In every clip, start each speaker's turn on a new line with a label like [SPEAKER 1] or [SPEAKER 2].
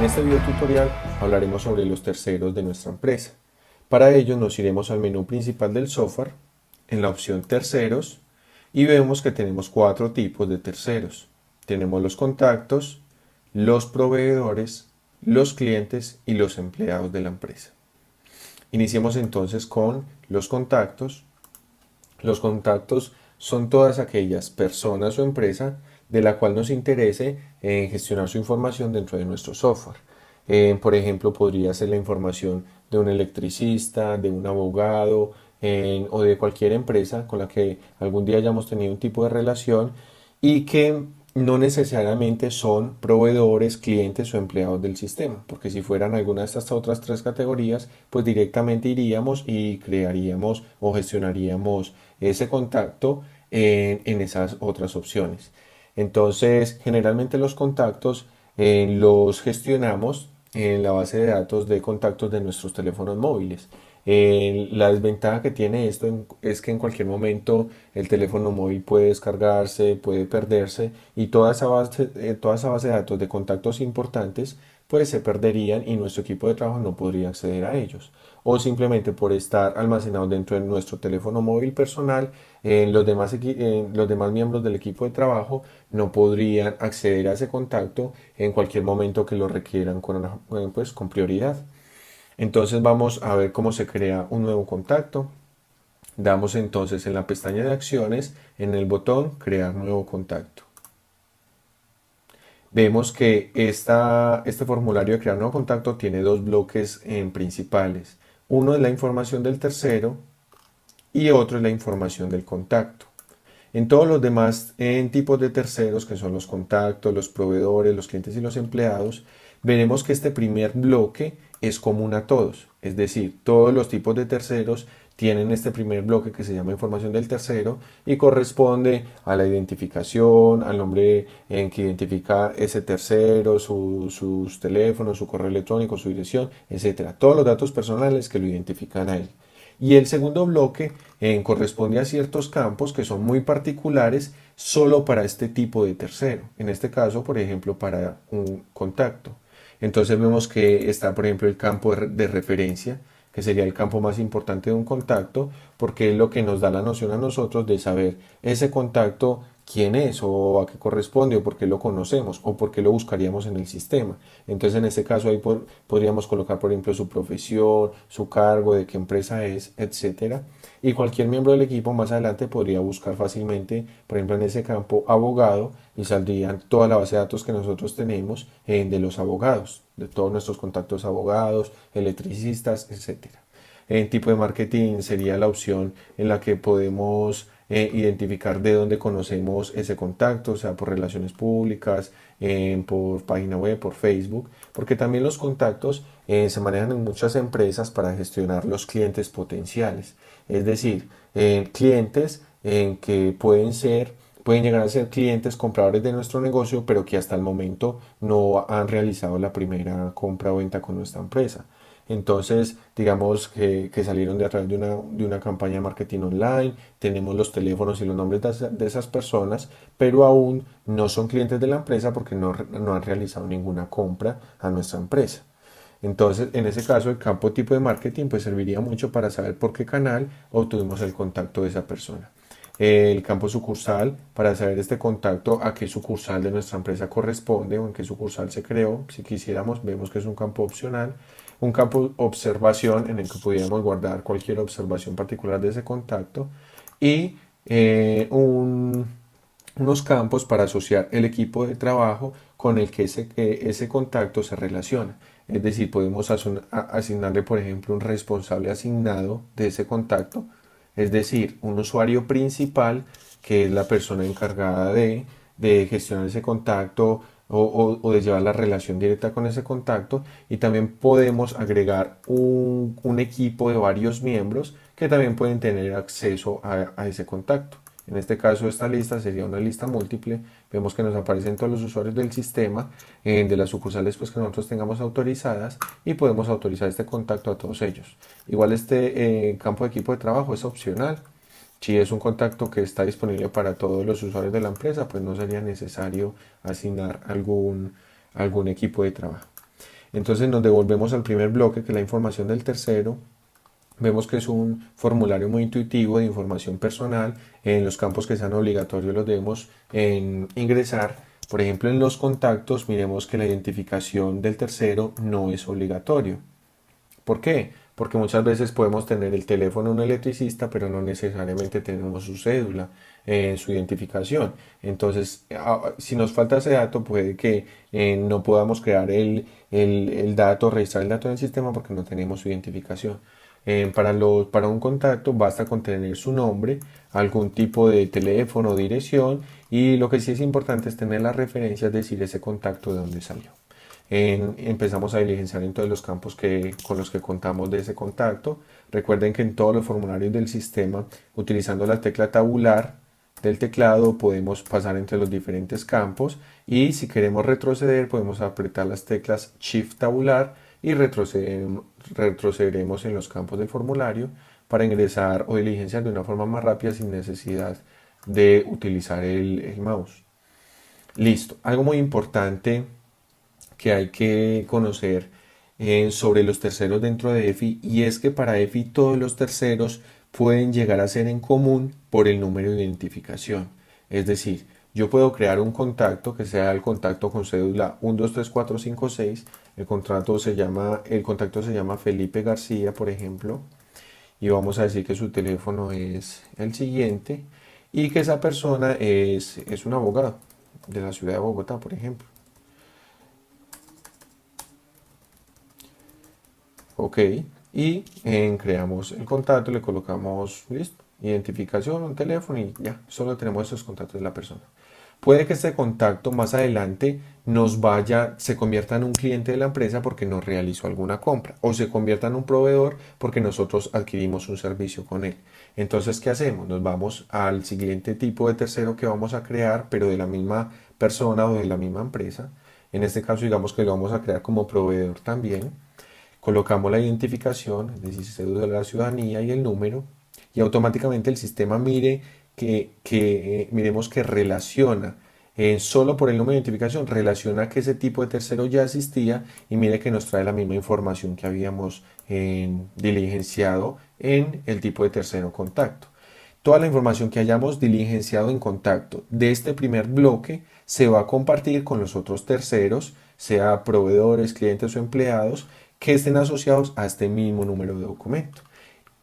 [SPEAKER 1] En este video tutorial hablaremos sobre los terceros de nuestra empresa. Para ello nos iremos al menú principal del software, en la opción terceros, y vemos que tenemos cuatro tipos de terceros. Tenemos los contactos, los proveedores, los clientes y los empleados de la empresa. Iniciemos entonces con los contactos. Los contactos son todas aquellas personas o empresas de la cual nos interese gestionar su información dentro de nuestro software. Por ejemplo, podría ser la información de un electricista, de un abogado o de cualquier empresa con la que algún día hayamos tenido un tipo de relación y que no necesariamente son proveedores, clientes o empleados del sistema, porque si fueran alguna de estas otras tres categorías, pues directamente iríamos y crearíamos o gestionaríamos ese contacto en esas otras opciones. Entonces, generalmente los contactos los gestionamos en la base de datos de contactos de nuestros teléfonos móviles. La desventaja que tiene esto es que en cualquier momento el teléfono móvil puede descargarse, puede perderse y toda esa base de datos de contactos importantes pues se perderían y nuestro equipo de trabajo no podría acceder a ellos. O simplemente por estar almacenados dentro de nuestro teléfono móvil personal, los demás miembros del equipo de trabajo no podrían acceder a ese contacto en cualquier momento que lo requieran con prioridad. Entonces vamos a ver cómo se crea un nuevo contacto. Damos entonces en la pestaña de acciones, en el botón crear nuevo contacto. Vemos que este formulario de crear nuevo contacto tiene dos bloques principales. Uno es la información del tercero y otro es la información del contacto. En todos los demás tipos de terceros, que son los contactos, los proveedores, los clientes y los empleados, veremos que este primer bloque es común a todos. Es decir, todos los tipos de terceros tienen este primer bloque que se llama información del tercero y corresponde a la identificación, al nombre en que identifica ese tercero, sus teléfonos, su correo electrónico, su dirección, etcétera. Todos los datos personales que lo identifican a él. Y el segundo bloque corresponde a ciertos campos que son muy particulares solo para este tipo de tercero. En este caso, por ejemplo, para un contacto. Entonces vemos que está, por ejemplo, el campo de referencia, que sería el campo más importante de un contacto, porque es lo que nos da la noción a nosotros de saber ese contacto quién es o a qué corresponde o por qué lo conocemos o por qué lo buscaríamos en el sistema. Entonces en este caso ahí podríamos colocar por ejemplo su profesión, su cargo, de qué empresa es, etcétera. Y cualquier miembro del equipo más adelante podría buscar fácilmente, por ejemplo en ese campo abogado y saldrían toda la base de datos que nosotros tenemos de los abogados, de todos nuestros contactos abogados, electricistas, etcétera. En tipo de marketing sería la opción en la que podemos identificar de dónde conocemos ese contacto, o sea, por relaciones públicas, por página web, por Facebook, porque también los contactos se manejan en muchas empresas para gestionar los clientes potenciales, es decir, clientes que pueden llegar a ser clientes compradores de nuestro negocio, pero que hasta el momento no han realizado la primera compra o venta con nuestra empresa. Entonces, digamos que salieron de a través de una campaña de marketing online, tenemos los teléfonos y los nombres de esas personas, pero aún no son clientes de la empresa porque no han realizado ninguna compra a nuestra empresa. Entonces, en ese caso, el campo tipo de marketing pues serviría mucho para saber por qué canal obtuvimos el contacto de esa persona. El campo sucursal, para saber este contacto a qué sucursal de nuestra empresa corresponde o en qué sucursal se creó. Si quisiéramos, vemos que es un campo opcional. Un campo observación en el que pudiéramos guardar cualquier observación particular de ese contacto. Y unos campos para asociar el equipo de trabajo con el que ese contacto se relaciona. Es decir, podemos asignarle, por ejemplo, un responsable asignado de ese contacto, es decir, un usuario principal que es la persona encargada de gestionar ese contacto o de llevar la relación directa con ese contacto. Y también podemos agregar un equipo de varios miembros que también pueden tener acceso a ese contacto. En este caso, esta lista sería una lista múltiple. Vemos que nos aparecen todos los usuarios del sistema, de las sucursales pues, que nosotros tengamos autorizadas y podemos autorizar este contacto a todos ellos. Igual este campo de equipo de trabajo es opcional. Si es un contacto que está disponible para todos los usuarios de la empresa, pues no sería necesario asignar algún equipo de trabajo. Entonces nos devolvemos al primer bloque, que es la información del tercero. Vemos que es un formulario muy intuitivo de información personal. En los campos que sean obligatorios los debemos ingresar. Por ejemplo, en los contactos, miremos que la identificación del tercero no es obligatorio. ¿Por qué? Porque muchas veces podemos tener el teléfono de un electricista, pero no necesariamente tenemos su cédula, su identificación. Entonces, si nos falta ese dato, puede que no podamos crear el dato, registrar el dato en el sistema porque no tenemos su identificación. Para un contacto basta con tener su nombre, algún tipo de teléfono o dirección, y lo que sí es importante es tener la referencia, es decir, ese contacto de dónde salió. Empezamos a diligenciar en todos los campos con los que contamos de ese contacto. Recuerden que en todos los formularios del sistema, utilizando la tecla tabular del teclado, podemos pasar entre los diferentes campos, y si queremos retroceder podemos apretar las teclas Shift tabular y retrocederemos en los campos del formulario para ingresar o diligenciar de una forma más rápida sin necesidad de utilizar el mouse. Listo. Algo muy importante que hay que conocer sobre los terceros dentro de EFI, y es que para EFI todos los terceros pueden llegar a ser en común por el número de identificación. Es decir, yo puedo crear un contacto que sea el contacto con cédula 123456. El contacto se llama Felipe García, por ejemplo, y vamos a decir que su teléfono es el siguiente y que esa persona es un abogado de la ciudad de Bogotá, por ejemplo. Ok, y creamos el contacto, le colocamos, listo, identificación, un teléfono y ya, solo tenemos esos contactos de la persona. Puede que este contacto más adelante se convierta en un cliente de la empresa porque nos realizó alguna compra, o se convierta en un proveedor porque nosotros adquirimos un servicio con él. Entonces, ¿qué hacemos? Nos vamos al siguiente tipo de tercero que vamos a crear, pero de la misma persona o de la misma empresa. En este caso, digamos que lo vamos a crear como proveedor también. Colocamos la identificación, es decir, cédula de la ciudadanía y el número, y automáticamente el sistema miremos que relaciona, solo por el número de identificación, relaciona que ese tipo de tercero ya existía, y mire que nos trae la misma información que habíamos diligenciado en el tipo de tercero contacto. Toda la información que hayamos diligenciado en contacto de este primer bloque se va a compartir con los otros terceros, sea proveedores, clientes o empleados, que estén asociados a este mismo número de documento.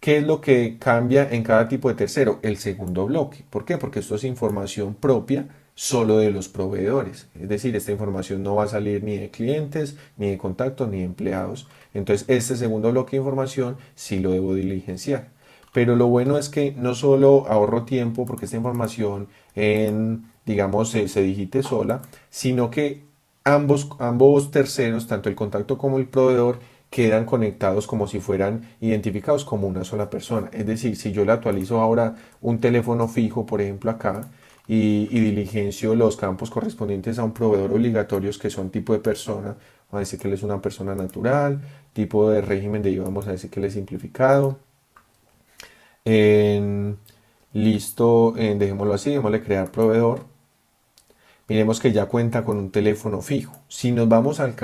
[SPEAKER 1] ¿Qué es lo que cambia en cada tipo de tercero? El segundo bloque. ¿Por qué? Porque esto es información propia solo de los proveedores. Es decir, esta información no va a salir ni de clientes, ni de contactos, ni de empleados. Entonces, este segundo bloque de información sí lo debo diligenciar. Pero lo bueno es que no solo ahorro tiempo porque esta información digamos, se digite sola, sino que ambos terceros, tanto el contacto como el proveedor, quedan conectados como si fueran identificados como una sola persona. Es decir, si yo le actualizo ahora un teléfono fijo, por ejemplo acá, y diligencio los campos correspondientes a un proveedor obligatorios que son tipo de persona, vamos a decir que él es una persona natural, tipo de régimen de IVA, vamos a decir que él es simplificado. Listo, dejémoslo así, démosle crear proveedor. Miremos que ya cuenta con un teléfono fijo. Si nos vamos al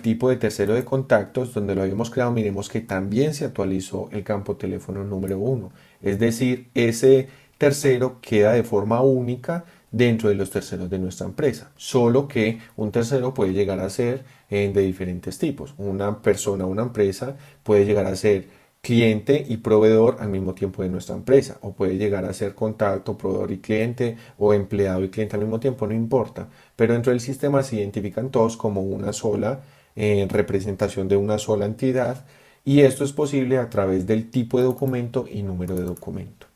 [SPEAKER 1] tipo de tercero de contactos, donde lo habíamos creado, miremos que también se actualizó el campo teléfono número 1. Es decir, ese tercero queda de forma única dentro de los terceros de nuestra empresa. Solo que un tercero puede llegar a ser de diferentes tipos. Una persona, una empresa puede llegar a ser cliente y proveedor al mismo tiempo de nuestra empresa, o puede llegar a ser contacto, proveedor y cliente, o empleado y cliente al mismo tiempo, no importa, pero dentro del sistema se identifican todos como una sola representación de una sola entidad, y esto es posible a través del tipo de documento y número de documento.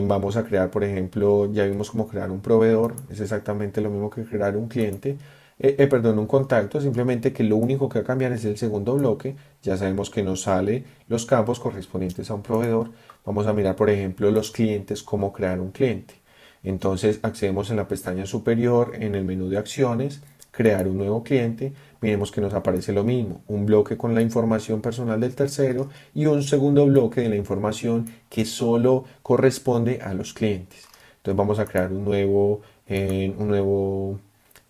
[SPEAKER 1] Vamos a crear, por ejemplo, ya vimos cómo crear un proveedor, es exactamente lo mismo que crear un cliente, perdón, un contacto, simplemente que lo único que va a cambiar es el segundo bloque. Ya sabemos que nos sale los campos correspondientes a un proveedor. Vamos a mirar, por ejemplo, los clientes, cómo crear un cliente. Entonces accedemos en la pestaña superior, en el menú de acciones, crear un nuevo cliente. Miremos que nos aparece lo mismo, un bloque con la información personal del tercero y un segundo bloque de la información que solo corresponde a los clientes. Entonces vamos a crear un nuevo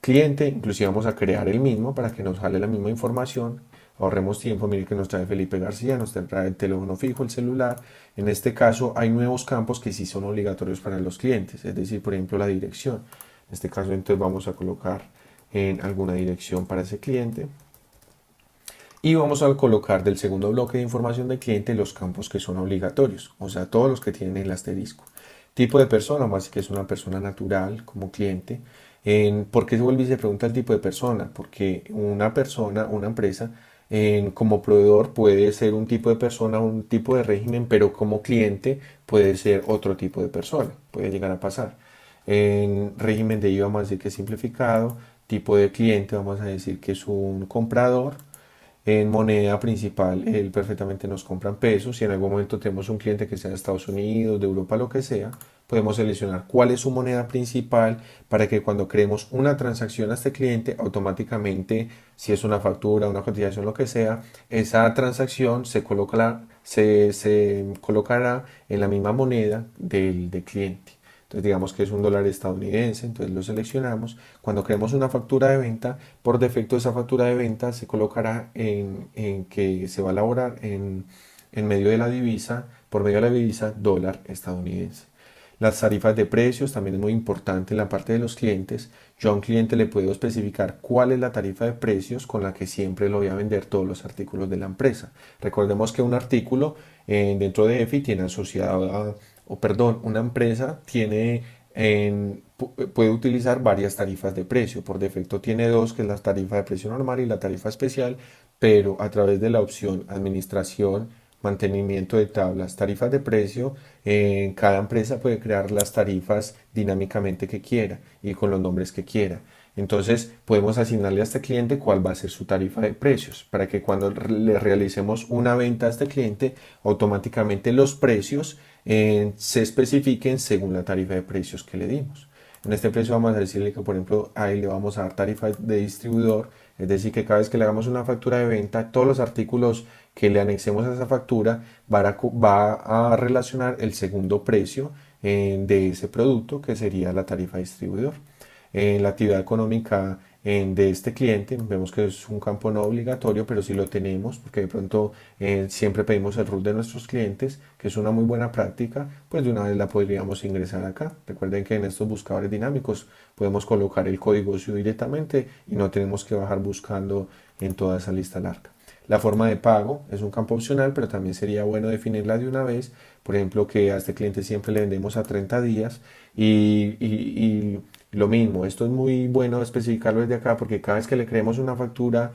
[SPEAKER 1] cliente, inclusive vamos a crear el mismo para que nos jale la misma información, ahorremos tiempo. Mire que nos trae Felipe García, nos trae el teléfono fijo, el celular. En este caso hay nuevos campos que sí son obligatorios para los clientes, es decir, por ejemplo, la dirección. En este caso entonces vamos a colocar en alguna dirección para ese cliente. Y vamos a colocar del segundo bloque de información del cliente los campos que son obligatorios, o sea, todos los que tienen el asterisco. Tipo de persona, más que es una persona natural como cliente. ¿Por qué se vuelve y se pregunta el tipo de persona? Porque una persona, una empresa, como proveedor puede ser un tipo de persona, un tipo de régimen, pero como cliente puede ser otro tipo de persona, puede llegar a pasar. En régimen de IVA vamos a decir que es simplificado, tipo de cliente vamos a decir que es un comprador. En moneda principal, él perfectamente nos compra en pesos. Si en algún momento tenemos un cliente que sea de Estados Unidos, de Europa, lo que sea, podemos seleccionar cuál es su moneda principal para que cuando creemos una transacción a este cliente, automáticamente, si es una factura, una cotización, lo que sea, esa transacción se colocará en la misma moneda del cliente. Entonces digamos que es un dólar estadounidense, entonces lo seleccionamos. Cuando creemos una factura de venta, por defecto esa factura de venta se colocará en que se va a elaborar en medio de la divisa, por medio de la divisa dólar estadounidense. Las tarifas de precios también es muy importante en la parte de los clientes. Yo a un cliente le puedo especificar cuál es la tarifa de precios con la que siempre le voy a vender todos los artículos de la empresa. Recordemos que un artículo dentro de EFI tiene asociado una empresa puede utilizar varias tarifas de precio. Por defecto tiene dos, que es la tarifa de precio normal y la tarifa especial, pero a través de la opción administración, mantenimiento de tablas, tarifas de precio, cada empresa puede crear las tarifas dinámicamente que quiera y con los nombres que quiera. Entonces podemos asignarle a este cliente cuál va a ser su tarifa de precios para que cuando le realicemos una venta a este cliente, automáticamente los precios se especifiquen según la tarifa de precios que le dimos. En este precio vamos a decirle que, por ejemplo, ahí le vamos a dar tarifa de distribuidor, es decir, que cada vez que le hagamos una factura de venta, todos los artículos que le anexemos a esa factura va a relacionar el segundo precio de ese producto, que sería la tarifa de distribuidor. En la actividad económica de este cliente, vemos que es un campo no obligatorio, pero sí lo tenemos, porque de pronto siempre pedimos el RUT de nuestros clientes, que es una muy buena práctica, pues de una vez la podríamos ingresar acá. Recuerden que en estos buscadores dinámicos podemos colocar el código SIU directamente y no tenemos que bajar buscando en toda esa lista larga. La forma de pago es un campo opcional, pero también sería bueno definirla de una vez. Por ejemplo, que a este cliente siempre le vendemos a 30 días y lo mismo. Esto es muy bueno especificarlo desde acá porque cada vez que le creemos una factura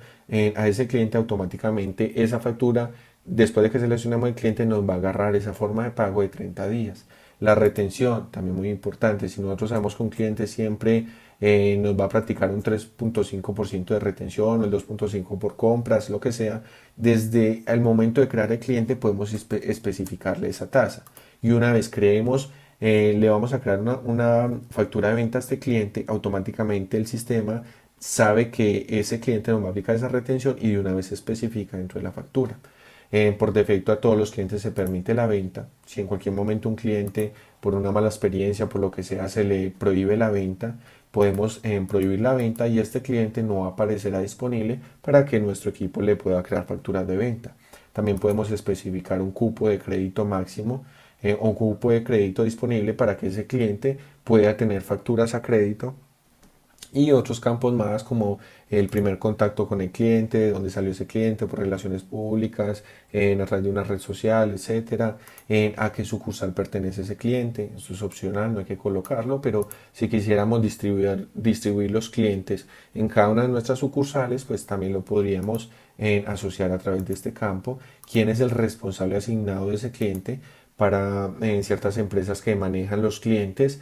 [SPEAKER 1] a ese cliente, automáticamente esa factura, después de que seleccionemos el cliente, nos va a agarrar esa forma de pago de 30 días. La retención, también muy importante. Si nosotros sabemos que un cliente siempre nos va a practicar un 3.5% de retención o el 2.5% por compras, lo que sea, desde el momento de crear el cliente podemos especificarle esa tasa. Y una vez creemos, le vamos a crear una factura de venta a este cliente, automáticamente el sistema sabe que ese cliente nos va a aplicar esa retención y de una vez se especifica dentro de la factura. Por defecto a todos los clientes se permite la venta. Si en cualquier momento un cliente por una mala experiencia, por lo que sea, se le prohíbe la venta, podemos prohibir la venta y este cliente no aparecerá disponible para que nuestro equipo le pueda crear facturas de venta. También podemos especificar un cupo de crédito máximo o cupo de crédito disponible para que ese cliente pueda tener facturas a crédito y otros campos más como el primer contacto con el cliente, de dónde salió ese cliente, por relaciones públicas, a través de una red social, etcétera, a qué sucursal pertenece ese cliente. Eso es opcional, no hay que colocarlo, pero si quisiéramos distribuir los clientes en cada una de nuestras sucursales, pues también lo podríamos asociar a través de este campo. ¿Quién es el responsable asignado de ese cliente? Para ciertas empresas que manejan los clientes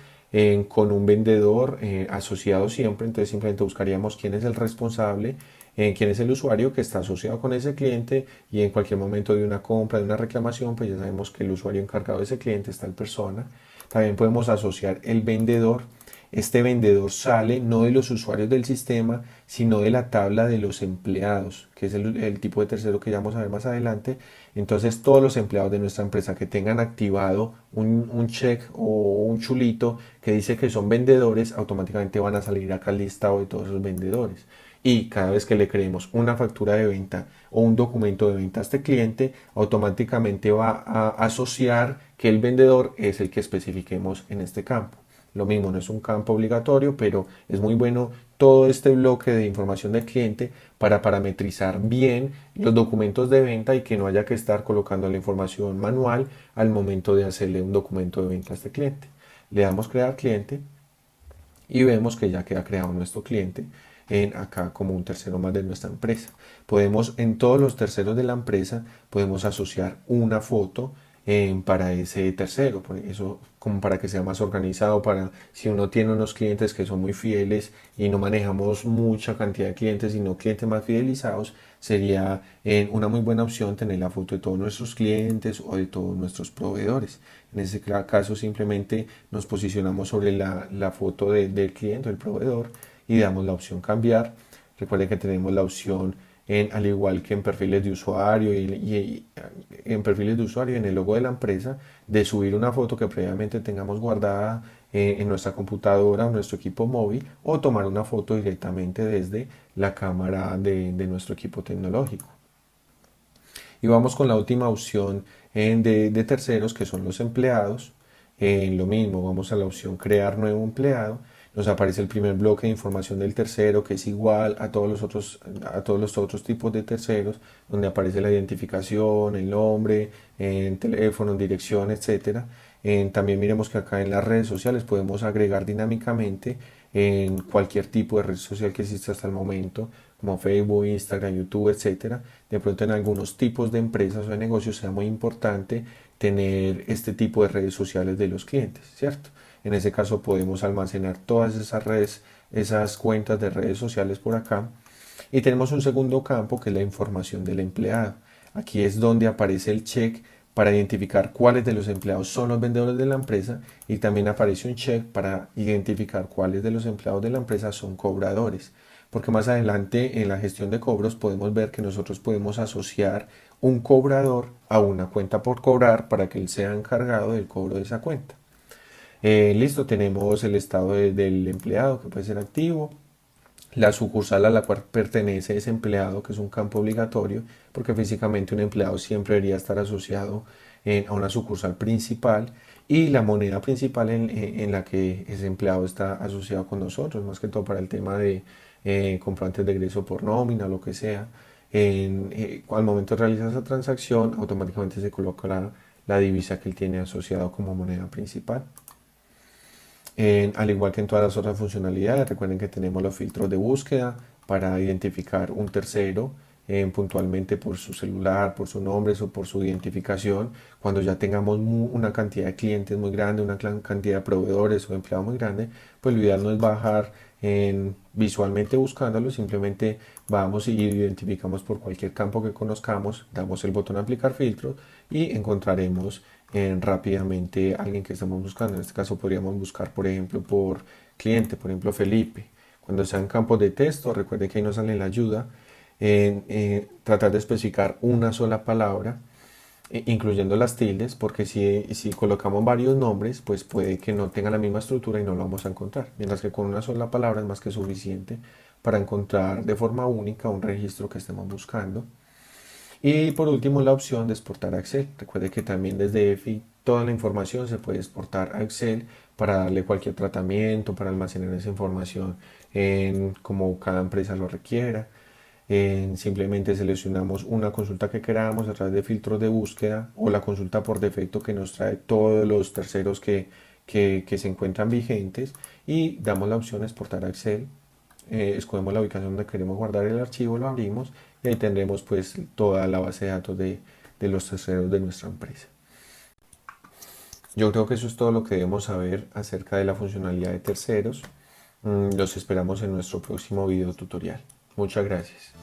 [SPEAKER 1] con un vendedor asociado siempre, entonces simplemente buscaríamos quién es el responsable, quién es el usuario que está asociado con ese cliente y en cualquier momento de una compra, de una reclamación, pues ya sabemos que el usuario encargado de ese cliente es tal persona. También podemos asociar el vendedor. este vendedor sale no de los usuarios del sistema, sino de la tabla de los empleados, que es el tipo de tercero que ya vamos a ver más adelante. Entonces todos los empleados de nuestra empresa que tengan activado un check o un chulito que dice que son vendedores, automáticamente van a salir acá al listado de todos esos vendedores. Y cada vez que le creemos una factura de venta o un documento de venta a este cliente, automáticamente va a asociar que el vendedor es el que especifiquemos en este campo. Lo mismo, no es un campo obligatorio, pero es muy bueno todo este bloque de información del cliente para parametrizar bien los documentos de venta y que no haya que estar colocando la información manual al momento de hacerle un documento de venta a este cliente. Le damos crear cliente y vemos que ya queda creado nuestro cliente en acá como un tercero más de nuestra empresa. Podemos en todos los terceros de la empresa podemos asociar una foto para ese tercero, por eso como para que sea más organizado, para si uno tiene unos clientes que son muy fieles y no manejamos mucha cantidad de clientes, sino clientes más fidelizados, sería una muy buena opción tener la foto de todos nuestros clientes o de todos nuestros proveedores. En ese caso simplemente nos posicionamos sobre la foto del cliente, del proveedor, y damos la opción cambiar. Recuerden que tenemos la opción al igual que en perfiles de usuario y en perfiles de usuario en el logo de la empresa, de subir una foto que previamente tengamos guardada en nuestra computadora o nuestro equipo móvil, o tomar una foto directamente desde la cámara de nuestro equipo tecnológico. Y vamos con la última opción de terceros, que son los empleados. Lo mismo, vamos a la opción crear nuevo empleado. Nos aparece el primer bloque de información del tercero, que es igual a todos los otros tipos de terceros, donde aparece la identificación, el nombre, teléfono, dirección, etc. También miremos que acá en las redes sociales podemos agregar dinámicamente en cualquier tipo de red social que exista hasta el momento, como Facebook, Instagram, YouTube, etcétera. De pronto en algunos tipos de empresas o de negocios sea muy importante tener este tipo de redes sociales de los clientes, ¿cierto? En ese caso podemos almacenar todas esas redes, esas cuentas de redes sociales por acá. Y tenemos un segundo campo que es la información del empleado. Aquí es donde aparece el check para identificar cuáles de los empleados son los vendedores de la empresa, y también aparece un check para identificar cuáles de los empleados de la empresa son cobradores, porque más adelante en la gestión de cobros podemos ver que nosotros podemos asociar un cobrador a una cuenta por cobrar para que él sea encargado del cobro de esa cuenta. Listo, tenemos el estado del empleado, que puede ser activo, la sucursal a la cual pertenece ese empleado, que es un campo obligatorio, porque físicamente un empleado siempre debería estar asociado a una sucursal principal, y la moneda principal en la que ese empleado está asociado con nosotros, más que todo para el tema de comprantes de egreso por nómina, lo que sea. Al momento de realizar esa transacción, automáticamente se coloca la divisa que él tiene asociado como moneda principal. Al igual que en todas las otras funcionalidades, recuerden que tenemos los filtros de búsqueda para identificar un tercero puntualmente por su celular, por su nombre o por su identificación. Cuando ya tengamos una cantidad de clientes muy grande, una cantidad de proveedores o empleados muy grande, pues lo ideal no es bajar visualmente buscándolo, simplemente vamos y identificamos por cualquier campo que conozcamos, damos el botón aplicar filtros y encontraremos rápidamente alguien que estamos buscando. En este caso podríamos buscar, por ejemplo, por cliente, por ejemplo, Felipe. Cuando sean campos de texto, recuerden que ahí nos sale la ayuda en tratar de especificar una sola palabra, incluyendo las tildes, porque si colocamos varios nombres, pues puede que no tenga la misma estructura y no lo vamos a encontrar, mientras que con una sola palabra es más que suficiente para encontrar de forma única un registro que estemos buscando. Y por último, la opción de exportar a Excel. Recuerde que también desde EFI toda la información se puede exportar a Excel para darle cualquier tratamiento, para almacenar esa información como cada empresa lo requiera. Simplemente seleccionamos una consulta que queramos a través de filtros de búsqueda o la consulta por defecto que nos trae todos los terceros que se encuentran vigentes, y damos la opción de exportar a Excel. Escogemos la ubicación donde queremos guardar el archivo, lo abrimos y ahí tendremos pues toda la base de datos de los terceros de nuestra empresa. Yo creo que eso es todo lo que debemos saber acerca de la funcionalidad de terceros. Los esperamos en nuestro próximo video tutorial. Muchas gracias.